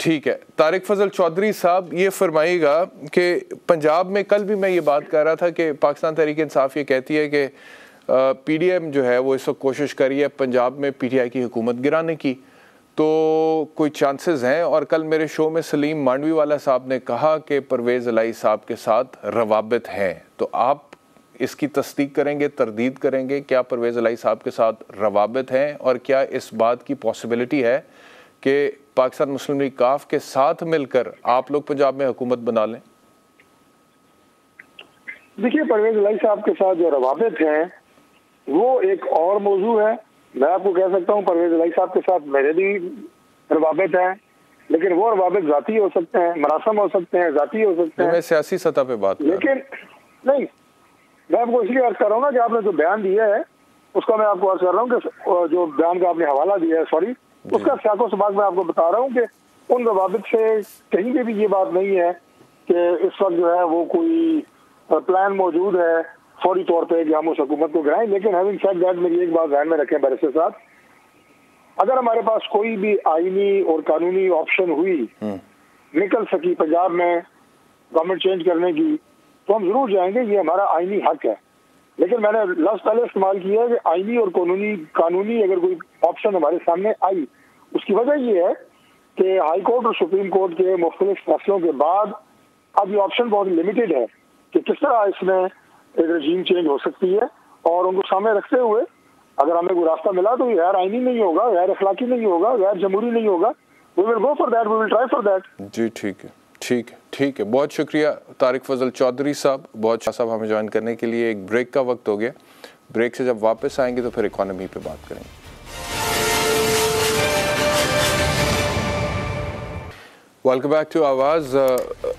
ठीक है, तारिक फजल चौधरी साहब ये फरमाइएगा कि पंजाब में कल भी मैं ये बात कर रहा था कि पाकिस्तान तहरीक इंसाफ ये कहती है कि PDM जो है वो इस वक्त कोशिश करी है पंजाब में PTI की हुकूमत गिराने की, तो कोई चांसेस हैं? और कल मेरे शो में सलीम मांडवी वाला साहब ने कहा कि परवेज़ इलाही साहब के साथ रवाबित हैं, तो आप इसकी तस्दीक करेंगे, तरदीद करेंगे? क्या परवेज़ इलाही साहब के साथ रवाबित हैं और क्या इस बात की पॉसिबिलिटी है कि पाकिस्तान मुस्लिम लीग काफ के साथ मिलकर आप लोग पंजाब में हुकूमत बना लें? देखिए, परवेज़ इलाही साहब के साथ जो रवाबित हैं वो एक और मौजू है। मैं आपको कह सकता हूँ परवेज़ इलाही साहब के साथ मेरे भी रवाबित हैं, लेकिन वो रवाबित जाती हो सकते हैं, मरासम हो सकते हैं, जाती हो सकते हैं। मैं सियासी सतह पे बात लेकिन नहीं, मैं आपको इसलिए अर्ज कर रहा हूँ ना कि आपने जो बयान दिया है उसका मैं आपको अर्ज कर रहा हूँ कि जो बयान का आपने हवाला दिया है, सॉरी, उसका सियाको सबाक मैं आपको बता रहा हूँ कि उन रवाबित से कहीं पे भी ये बात नहीं है कि इस वक्त जो है वो कोई प्लान मौजूद है फौरी तौर पे कि हम उस हुकूमत को गिराएं। लेकिन हैविंग सेड दैट, मेरी एक बात ध्यान में रखें बैरिस्टर साहब, अगर हमारे पास कोई भी आईनी और कानूनी ऑप्शन हुई निकल सकी पंजाब में गवर्नमेंट चेंज करने की, तो हम जरूर जाएंगे, ये हमारा आईनी हक है। लेकिन मैंने लफ्ज़ पहले इस्तेमाल किया है कि आईनी और कानूनी अगर कोई ऑप्शन हमारे सामने आई, उसकी वजह ये है कि हाई कोर्ट और सुप्रीम कोर्ट के मुख्तलिफ फैसलों के बाद अब ये ऑप्शन बहुत लिमिटेड है कि किस तरह इसमें एक रजीम चेंज हो सकती है, और उनको सामने रखते हुए अगर हमें कोई रास्ता मिला तो गैर आईनी नहीं होगा, गैर अखलाकी नहीं होगा, गैर जमहूरी नहीं होगा, we will go for that, we will try for that. जी ठीक है, ठीक है, ठीक है। बहुत शुक्रिया तारिक फजल चौधरी साहब, बहुत साहब हमें ज्वाइन करने के लिए। एक ब्रेक का वक्त हो गया, ब्रेक से जब वापस आएंगे तो फिर इकोनॉमी पे बात करेंगे। वेलकम बैक टू आवाज़।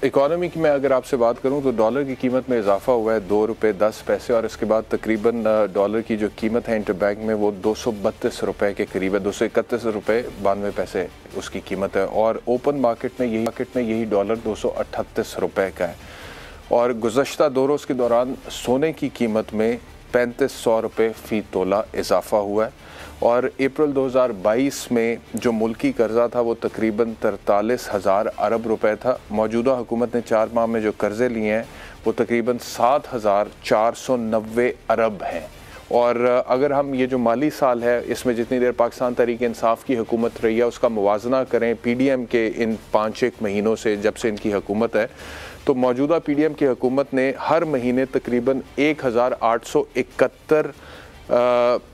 इकोनॉमी की मैं अगर आपसे बात करूं तो डॉलर की कीमत में इजाफा हुआ है 2 रुपये 10 पैसे, और इसके बाद तकरीबन डॉलर की जो कीमत है इंटरबैंक में वो 232 रुपये के करीब है, 231 रुपये 92 पैसे उसकी कीमत है, और ओपन मार्केट में यही डॉलर 238 रुपये का है। और गुज़श्ता 2 रोज़ के दौरान सोने की कीमत में 3500 रुपये फ़ी तोला इजाफा हुआ है, और अप्रैल 2022 में जो मुल्की कर्जा था वो तकरीबन 43,000 अरब रुपए था। मौजूदा हुकूमत ने 4 माह में जो कर्जे लिए हैं वो तकरीबन 7,490 अरब हैं। और अगर हम ये जो माली साल है इसमें जितनी देर पाकिस्तान तहरीक इंसाफ की हुकूमत रही है उसका मुवाजना करें PDM के इन 5-1 महीनों से जब से इनकी हुकूमत है, तो मौजूदा PDM की हुकूमत ने हर महीने तकरीबन 1,871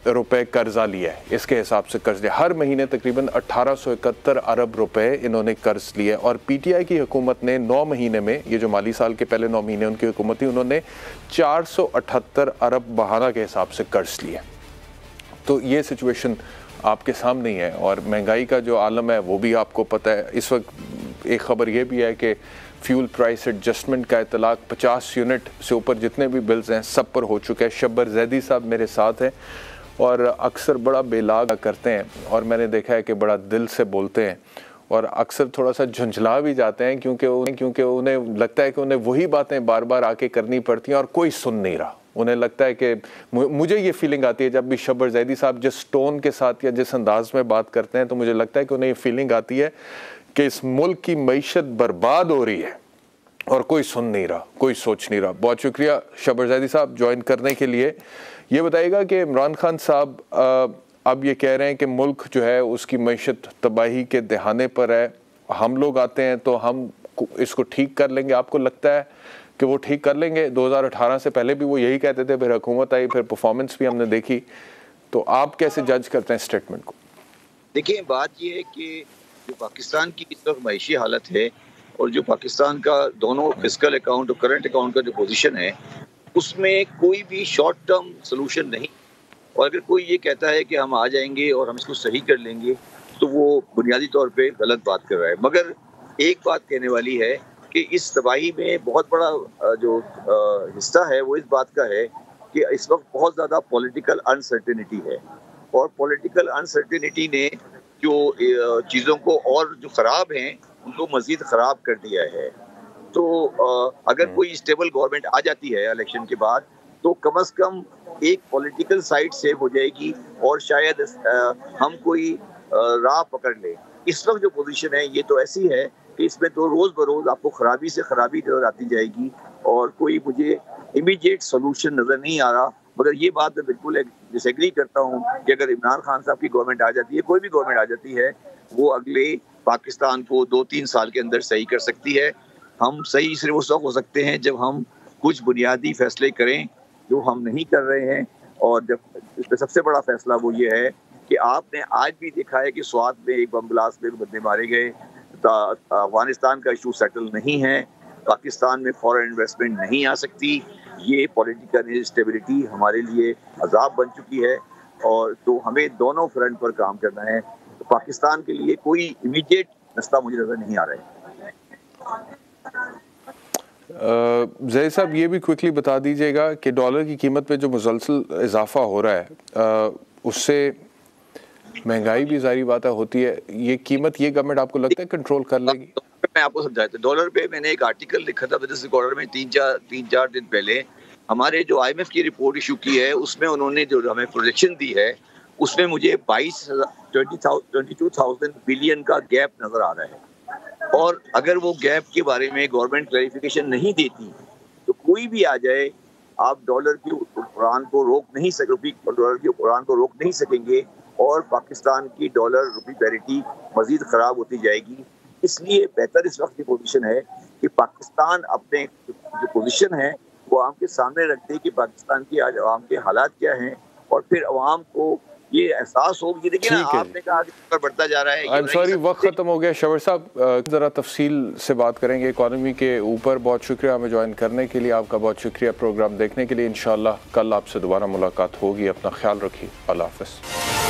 रुपए कर्जा लिया है। इसके हिसाब से कर्ज लिया, हर महीने तकरीबन 1871 अरब रुपए इन्होंने कर्ज लिए। और PTI की हुकूमत ने 9 महीने में, ये जो माली साल के पहले 9 महीने उनकी हुकूमत थी, उन्होंने 478 अरब बहाना के हिसाब से कर्ज लिए। तो ये सिचुएशन आपके सामने ही है, और महंगाई का जो आलम है वो भी आपको पता है। इस वक्त एक ख़बर ये भी है कि फ्यूल प्राइस एडजस्टमेंट का इतलाक 50 यूनिट से ऊपर जितने भी बिल्स हैं सब पर हो चुका है। शब्बर जैदी साहब मेरे साथ हैं और अक्सर बड़ा बेलाग करते हैं, और मैंने देखा है कि बड़ा दिल से बोलते हैं, और अक्सर थोड़ा सा झुंझला भी जाते हैं क्योंकि उन्हें लगता है कि उन्हें वही बातें बार बार आके करनी पड़ती हैं और कोई सुन नहीं रहा। उन्हें लगता है कि मुझे ये फीलिंग आती है जब भी शब्बर जैदी साहब जिस टोन के साथ या जिस अंदाज में बात करते हैं, तो मुझे लगता है कि उन्हें ये फीलिंग आती है कि इस मुल्क की मईशत बर्बाद हो रही है और कोई सुन नहीं रहा, कोई सोच नहीं रहा। बहुत शुक्रिया शब्बर जैदी साहब ज्वाइन करने के लिए। ये बताइएगा कि इमरान खान साहब अब ये कह रहे हैं कि मुल्क जो है उसकी मईशत तबाही के दहाने पर है, हम लोग आते हैं तो हम इसको ठीक कर लेंगे। आपको लगता है कि वो ठीक कर लेंगे? 2018 से पहले भी वो यही कहते थे, फिर हुकूमत आई, फिर परफॉर्मेंस भी हमने देखी, तो आप कैसे जज करते हैं स्टेटमेंट को? देखिए, बात ये है कि जो पाकिस्तान की इस वक्त मईशी हालत है और जो पाकिस्तान का दोनों फिस्कल अकाउंट और करंट अकाउंट का जो पोजीशन है, उसमें कोई भी शॉर्ट टर्म सोल्यूशन नहीं। और अगर कोई ये कहता है कि हम आ जाएंगे और हम इसको सही कर लेंगे, तो वो बुनियादी तौर पे गलत बात कर रहा है। मगर एक बात कहने वाली है कि इस तबाही में बहुत बड़ा जो हिस्सा है वो इस बात का है कि इस वक्त बहुत ज़्यादा पॉलिटिकल अनसर्टेनिटी है, और पॉलिटिकल अनसर्टेनिटी ने जो चीज़ों को और जो ख़राब हैं उनको मज़ीद ख़राब कर दिया है। तो अगर कोई स्टेबल गवर्नमेंट आ जाती है इलेक्शन के बाद, तो कम से कम एक पॉलिटिकल साइड सेव हो जाएगी और शायद हम कोई राह पकड़ ले। इस वक्त जो पोजीशन है ये तो ऐसी है कि इसमें तो रोज़ बरोज़ आपको खराबी से खराबी नजर आती जाएगी, और कोई मुझे इमीडिएट सोल्यूशन नज़र नहीं आ रहा। मगर ये बात मैं बिल्कुल डिसएग्री करता हूँ कि अगर इमरान खान साहब की गवर्नमेंट आ जाती है, कोई भी गवर्नमेंट आ जाती है, वो अगले पाकिस्तान को 2-3 साल के अंदर सही कर सकती है। हम सही सिर्फ उस वक्त हो सकते हैं जब हम कुछ बुनियादी फैसले करें जो हम नहीं कर रहे हैं। और जब इसमें सबसे बड़ा फैसला वो ये है कि आपने आज भी देखा है कि स्वात में एक बम ब्लास्ट में बंदे मारे गए। अफगानिस्तान का इशू सेटल नहीं है, पाकिस्तान में फॉरेन इन्वेस्टमेंट नहीं आ सकती। ये पॉलिटिकल इंस्टेबिलिटी हमारे लिए अजाब बन चुकी है, और तो हमें दोनों फ्रंट पर काम करना है। तो पाकिस्तान के लिए कोई इमीडिएट रास्ता मुझे नजर नहीं आ रहा है। जय साहब, ये भी क्विकली बता दीजिएगा कि डॉलर की कीमत में जो मुसलसल इजाफा हो रहा है उससे महंगाई भी जारी बात है होती है। ये कीमत ये गवर्नमेंट आपको लगता है कंट्रोल कर लेगी? मैं आपको समझाता हूं। डॉलर पे मैंने एक आर्टिकल लिखा था बिजनेस रिकॉर्डर में 3-4 दिन पहले। हमारे जो IMF की रिपोर्ट इशू की है उसमें उन्होंने जो हमें प्रोजेक्शन दी है उसमें मुझे 22,000 बिलियन का गैप नजर आ रहा है। और अगर वो गैप के बारे में गवर्नमेंट क्लैरिफिकेशन नहीं देती तो कोई भी आ जाए, आप डॉलर की उड़ान को रोक नहीं सकेंगे, और पाकिस्तान की डॉलर रुपी पैरिटी मजीद खराब होती जाएगी। इसलिए बेहतर इस वक्त की पोजीशन है कि पाकिस्तान अपने जो पोजीशन है वो आवाम के सामने रख दे कि पाकिस्तान की आज आवाम के हालात क्या हैं, और फिर आवाम को ये एहसास हो। ये देखिए ना, आपने कहा कि ऊपर बढ़ता जा रहा है। आई एम सॉरी, वक्त खत्म हो गया। शबर साहब ज़रा तफसील से बात करेंगे इकॉनमी के ऊपर। बहुत शुक्रिया हमें ज्वाइन करने के लिए, आपका बहुत शुक्रिया प्रोग्राम देखने के लिए। इंशाल्लाह कल आपसे दोबारा मुलाकात होगी। अपना ख्याल रखिए। अल्लाह हाफ़िज़।